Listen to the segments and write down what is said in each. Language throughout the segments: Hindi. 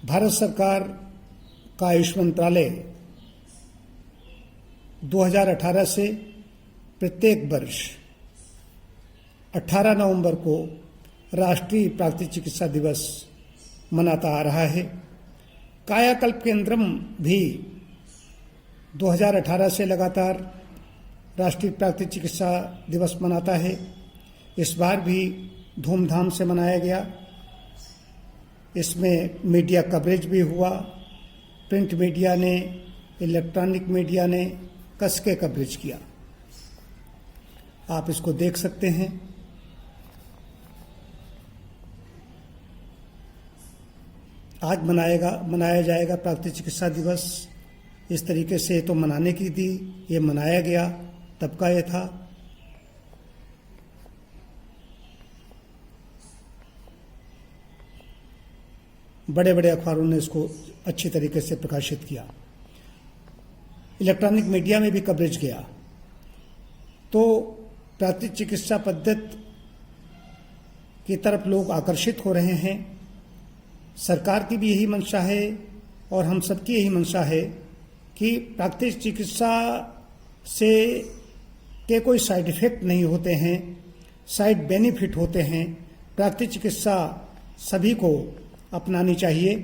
भारत सरकार का आयुष मंत्रालय 2018 से प्रत्येक वर्ष 18 नवंबर को राष्ट्रीय प्राकृतिक चिकित्सा दिवस मनाता आ रहा है। कायाकल्प केंद्रम भी 2018 से लगातार राष्ट्रीय प्राकृतिक चिकित्सा दिवस मनाता है। इस बार भी धूमधाम से मनाया गया। इसमें मीडिया कवरेज भी हुआ। प्रिंट मीडिया ने, इलेक्ट्रॉनिक मीडिया ने कस के कवरेज किया। आप इसको देख सकते हैं। आज मनाया जाएगा प्राकृतिक चिकित्सा दिवस। इस तरीके से तो मनाने की थी, ये मनाया गया, तब का ये था। बड़े बड़े अखबारों ने इसको अच्छी तरीके से प्रकाशित किया। इलेक्ट्रॉनिक मीडिया में भी कवरेज गया। तो प्राकृतिक चिकित्सा पद्धति की तरफ लोग आकर्षित हो रहे हैं। सरकार की भी यही मंशा है और हम सबकी यही मंशा है कि प्राकृतिक चिकित्सा से के कोई साइड इफेक्ट नहीं होते हैं, साइड बेनिफिट होते हैं। प्राकृतिक चिकित्सा सभी को अपनानी चाहिए।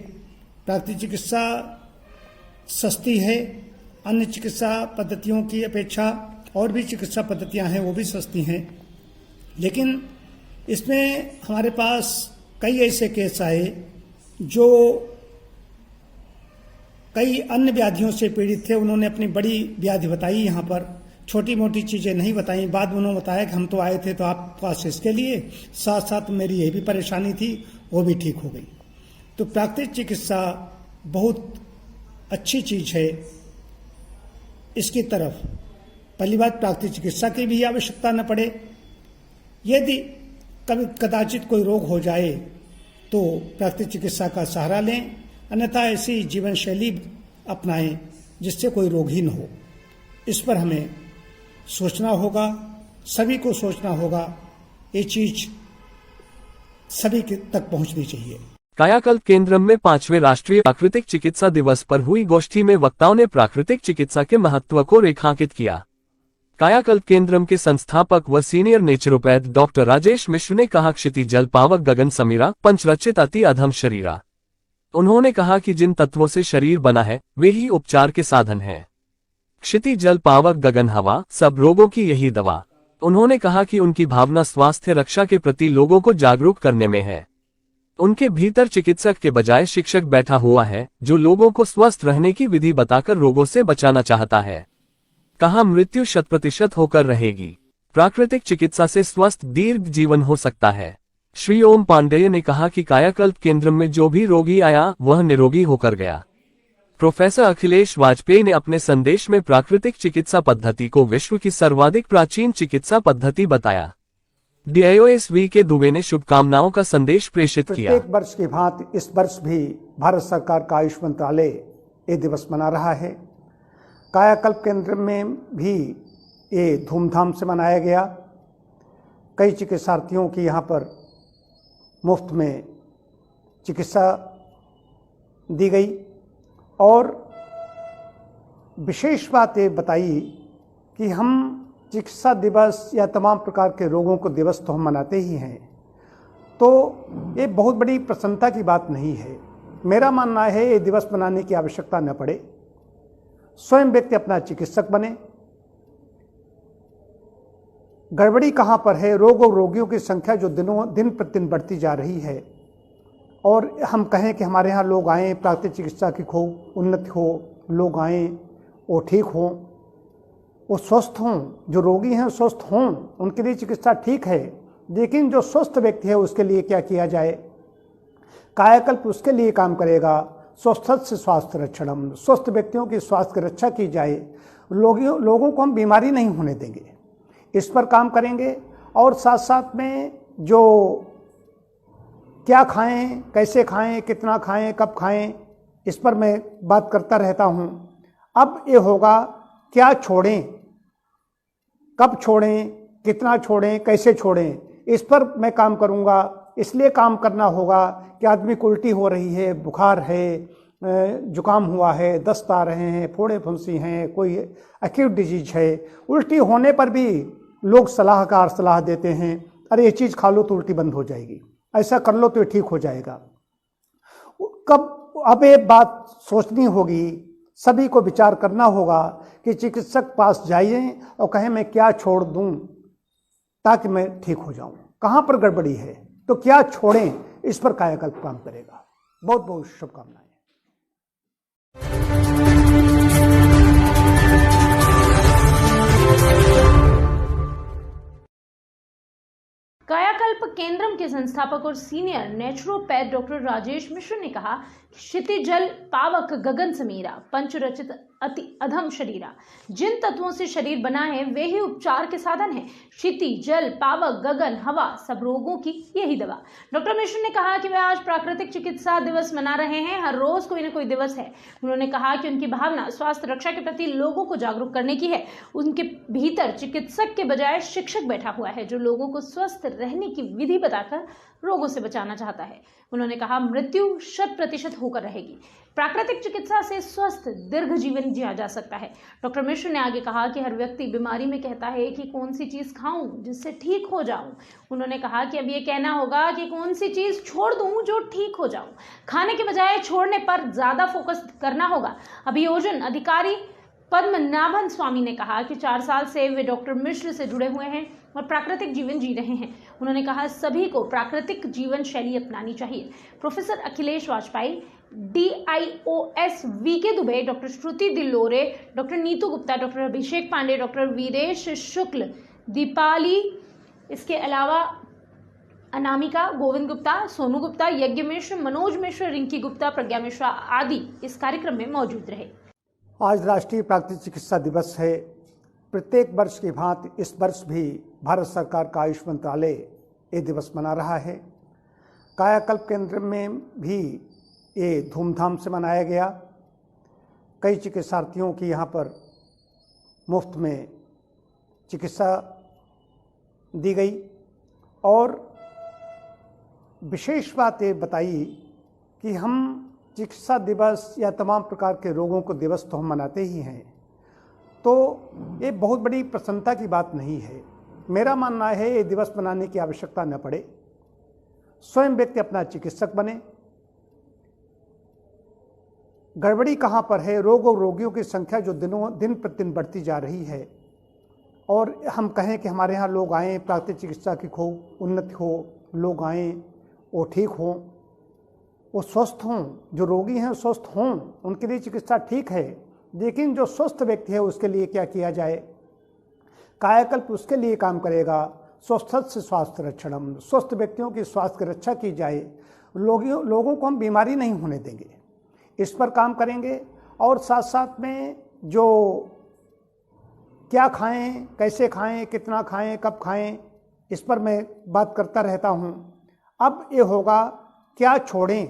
प्राकृतिक चिकित्सा सस्ती है। अन्य चिकित्सा पद्धतियों की अपेक्षा और भी चिकित्सा पद्धतियां हैं, वो भी सस्ती हैं। लेकिन इसमें हमारे पास कई ऐसे केस आए जो कई अन्य व्याधियों से पीड़ित थे। उन्होंने अपनी बड़ी व्याधि बताई, यहाँ पर छोटी मोटी चीज़ें नहीं बताई। बाद में उन्होंने बताया कि हम तो आए थे तो आप पास इसके लिए, साथ साथ मेरी ये भी परेशानी थी, वो भी ठीक हो गई। तो प्राकृतिक चिकित्सा बहुत अच्छी चीज़ है। इसकी तरफ पहली बात, प्राकृतिक चिकित्सा की भी आवश्यकता न पड़े। यदि कभी कदाचित कोई रोग हो जाए तो प्राकृतिक चिकित्सा का सहारा लें, अन्यथा ऐसी जीवन शैली अपनाएं जिससे कोई रोग ही न हो। इस पर हमें सोचना होगा, सभी को सोचना होगा। ये चीज सभी तक पहुंचनी चाहिए। कायाकल्प केंद्रम में 5वें राष्ट्रीय प्राकृतिक चिकित्सा दिवस पर हुई गोष्ठी में वक्ताओं ने प्राकृतिक चिकित्सा के महत्व को रेखांकित किया। कायाकल्प केंद्रम के संस्थापक व सीनियर नेचुरोपैथ डॉक्टर राजेश मिश्र ने कहा, क्षिति जल पावक गगन समीरा पंचरचित अति अधम शरीरा। उन्होंने कहा कि जिन तत्वों से शरीर बना है वे ही उपचार के साधन हैं। क्षिति जल पावक गगन हवा, सब रोगों की यही दवा। उन्होंने कहा कि उनकी भावना स्वास्थ्य रक्षा के प्रति लोगों को जागरूक करने में है। उनके भीतर चिकित्सक के बजाय शिक्षक बैठा हुआ है जो लोगों को स्वस्थ रहने की विधि बताकर रोगों से बचाना चाहता है। कहा, मृत्यु 100% होकर रहेगी। प्राकृतिक चिकित्सा से स्वस्थ दीर्घ जीवन हो सकता है। श्री ओम पांडेय ने कहा कि कायाकल्प केंद्र में जो भी रोगी आया वह निरोगी होकर गया। प्रोफेसर अखिलेश वाजपेयी ने अपने संदेश में प्राकृतिक चिकित्सा पद्धति को विश्व की सर्वाधिक प्राचीन चिकित्सा पद्धति बताया। DIOSV के दुबे ने शुभकामनाओं का संदेश प्रेषित किया। प्रत्येक वर्ष की भांति इस वर्ष भी भारत सरकार का आयुष मंत्रालय ये दिवस मना रहा है। कायाकल्प केंद्र में भी ये धूमधाम से मनाया गया। कई चिकित्सार्थियों की यहाँ पर मुफ्त में चिकित्सा दी गई और विशेष बात ये बताई कि हम चिकित्सा दिवस या तमाम प्रकार के रोगों को दिवस तो हम मनाते ही हैं, तो ये बहुत बड़ी प्रसन्नता की बात नहीं है। मेरा मानना है ये दिवस मनाने की आवश्यकता न पड़े। स्वयं व्यक्ति अपना चिकित्सक बने। गड़बड़ी कहाँ पर है? रोग और रोगियों की संख्या जो दिन प्रतिदिन बढ़ती जा रही है, और हम कहें कि हमारे यहाँ लोग आएँ, प्राकृतिक चिकित्सा की खूब उन्नति हो, लोग आएँ, वो ठीक हों, वो स्वस्थ हों, जो रोगी हैं स्वस्थ हों, उनके लिए चिकित्सा ठीक है। लेकिन जो स्वस्थ व्यक्ति है उसके लिए क्या किया जाए? कायाकल्प उसके लिए काम करेगा। स्वस्थ से स्वास्थ्य रक्षणम, स्वस्थ व्यक्तियों की स्वास्थ्य रक्षा की जाए। लोगों को हम बीमारी नहीं होने देंगे, इस पर काम करेंगे। और साथ साथ में जो क्या खाएं, कैसे खाएं, कितना खाएं, कब खाएं, इस पर मैं बात करता रहता हूं। अब ये होगा क्या छोड़ें, कब छोड़ें, कितना छोड़ें, कैसे छोड़ें, इस पर मैं काम करूंगा। इसलिए काम करना होगा कि आदमी को उल्टी हो रही है, बुखार है, जुकाम हुआ है, दस्त आ रहे हैं, फोड़े फुंसी हैं, कोई एक्यूट डिजीज है। उल्टी होने पर भी लोग सलाहकार सलाह देते हैं, अरे ये चीज़ खा लो तो उल्टी बंद हो जाएगी, ऐसा कर लो तो ये ठीक हो जाएगा। अब एक बात सोचनी होगी, सभी को विचार करना होगा कि चिकित्सक पास जाइए और कहें मैं क्या छोड़ दूं ताकि मैं ठीक हो जाऊं, कहां पर गड़बड़ी है तो क्या छोड़ें, इस पर कायाकल्प काम करेगा। बहुत बहुत शुभकामनाएं। कायाकल्प केंद्रम के संस्थापक और सीनियर नेचुरोपैथ डॉक्टर राजेश मिश्र ने कहा कि क्षिति जल पावक गगन समीरा पंचरचित अति अधम शरीरा, जिन तत्वों से शरीर बना है वे ही उपचार के साधन हैं। क्षिति जल पावक गगन हवा, सब रोगों की यही दवा। डॉक्टर मिश्र ने कहा कि वे आज प्राकृतिक चिकित्सा दिवस मना रहे हैं, हर रोज कोई न कोई दिवस है। उन्होंने कहा कि उनकी भावना स्वास्थ्य रक्षा के प्रति लोगों को जागरूक करने की है। उनके भीतर चिकित्सक के बजाय शिक्षक बैठा हुआ है जो लोगों को स्वस्थ रहने की विधि बताकर रोगों से बचाना चाहता है। उन्होंने कहा मृत्यु 100% होकर रहेगी, प्राकृतिक चिकित्सा से स्वस्थ दीर्घ जीवन जिया जा सकता है। डॉक्टर मिश्र ने आगे कहा कि हर व्यक्ति बीमारी में कहता है कि कौन सी चीज खाऊं जिससे ठीक हो जाऊं। उन्होंने कहा कि अब ये कहना होगा कि कौन सी चीज छोड़ दूं जो ठीक हो जाऊं। खाने के बजाय छोड़ने पर ज्यादा फोकस करना होगा। अभियोजन अधिकारी पद्मनाभन स्वामी ने कहा कि 4 साल से वे डॉक्टर मिश्र से जुड़े हुए हैं और प्राकृतिक जीवन जी रहे हैं। उन्होंने कहा सभी को प्राकृतिक जीवन शैली अपनानी चाहिए। Professor Akhilesh Vajpayee, DIOS VK Dubey, doctor Shruti Dilore, doctor Neetu Gupta, doctor Abhishek Pandey, doctor Veeresh Shukla, Deepali, इसके अलावा अनामिका, गोविंद गुप्ता, सोनू गुप्ता, यज्ञ मिश्र, मनोज मिश्र, रिंकी गुप्ता, प्रज्ञा मिश्रा आदि इस कार्यक्रम में मौजूद रहे। आज राष्ट्रीय प्राकृतिक चिकित्सा दिवस है। प्रत्येक वर्ष की भांति इस वर्ष भी भारत सरकार का आयुष मंत्रालय ये दिवस मना रहा है। कायाकल्प केंद्र में भी ये धूमधाम से मनाया गया। कई चिकित्सार्थियों की यहाँ पर मुफ्त में चिकित्सा दी गई और विशेष बात ये बताई कि हम चिकित्सा दिवस या तमाम प्रकार के रोगों को दिवस तो हम मनाते ही हैं, तो ये बहुत बड़ी प्रसन्नता की बात नहीं है। मेरा मानना है ये दिवस मनाने की आवश्यकता न पड़े, स्वयं व्यक्ति अपना चिकित्सक बने। गड़बड़ी कहाँ पर है, रोग और रोगियों की संख्या जो दिन प्रतिदिन बढ़ती जा रही है और हम कहें कि हमारे यहाँ लोग आएँ, प्राकृतिक चिकित्सा की खूब उन्नति हो, लोग आएँ, वो ठीक हों, वो स्वस्थ हों, जो रोगी हैं स्वस्थ हों, उनके लिए चिकित्सा ठीक है। लेकिन जो स्वस्थ व्यक्ति है उसके लिए क्या किया जाए? कायाकल्प उसके लिए काम करेगा। स्वस्थ से स्वास्थ्य रक्षणम, स्वस्थ व्यक्तियों की स्वास्थ्य की रक्षा की जाए। लोगों को हम बीमारी नहीं होने देंगे, इस पर काम करेंगे। और साथ साथ में जो क्या खाएं, कैसे खाएं, कितना खाएं, कब खाएं, इस पर मैं बात करता रहता हूं। अब ये होगा क्या छोड़ें,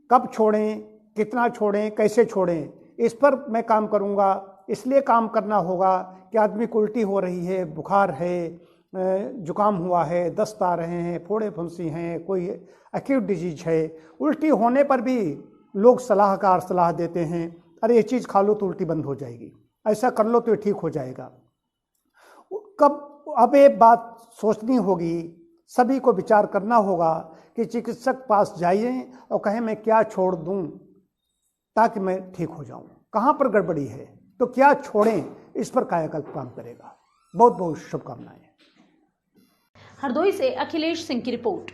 कब छोड़ें, कितना छोड़ें, कैसे छोड़ें, इस पर मैं काम करूंगा। इसलिए काम करना होगा कि आदमी को उल्टी हो रही है, बुखार है, जुकाम हुआ है, दस्त आ रहे हैं, फोड़े फुंसी हैं, कोई एक्यूट डिजीज है। उल्टी होने पर भी लोग सलाहकार सलाह देते हैं, अरे ये चीज़ खा लो तो उल्टी बंद हो जाएगी, ऐसा कर लो तो ये ठीक हो जाएगा। अब ये बात सोचनी होगी, सभी को विचार करना होगा कि चिकित्सक पास जाइए और कहें मैं क्या छोड़ दूं ताकि मैं ठीक हो जाऊं, कहां पर गड़बड़ी है तो क्या छोड़ें, इस पर कायाकल्प काम करेगा। बहुत बहुत शुभकामनाएं। हरदोई से अखिलेश सिंह की रिपोर्ट।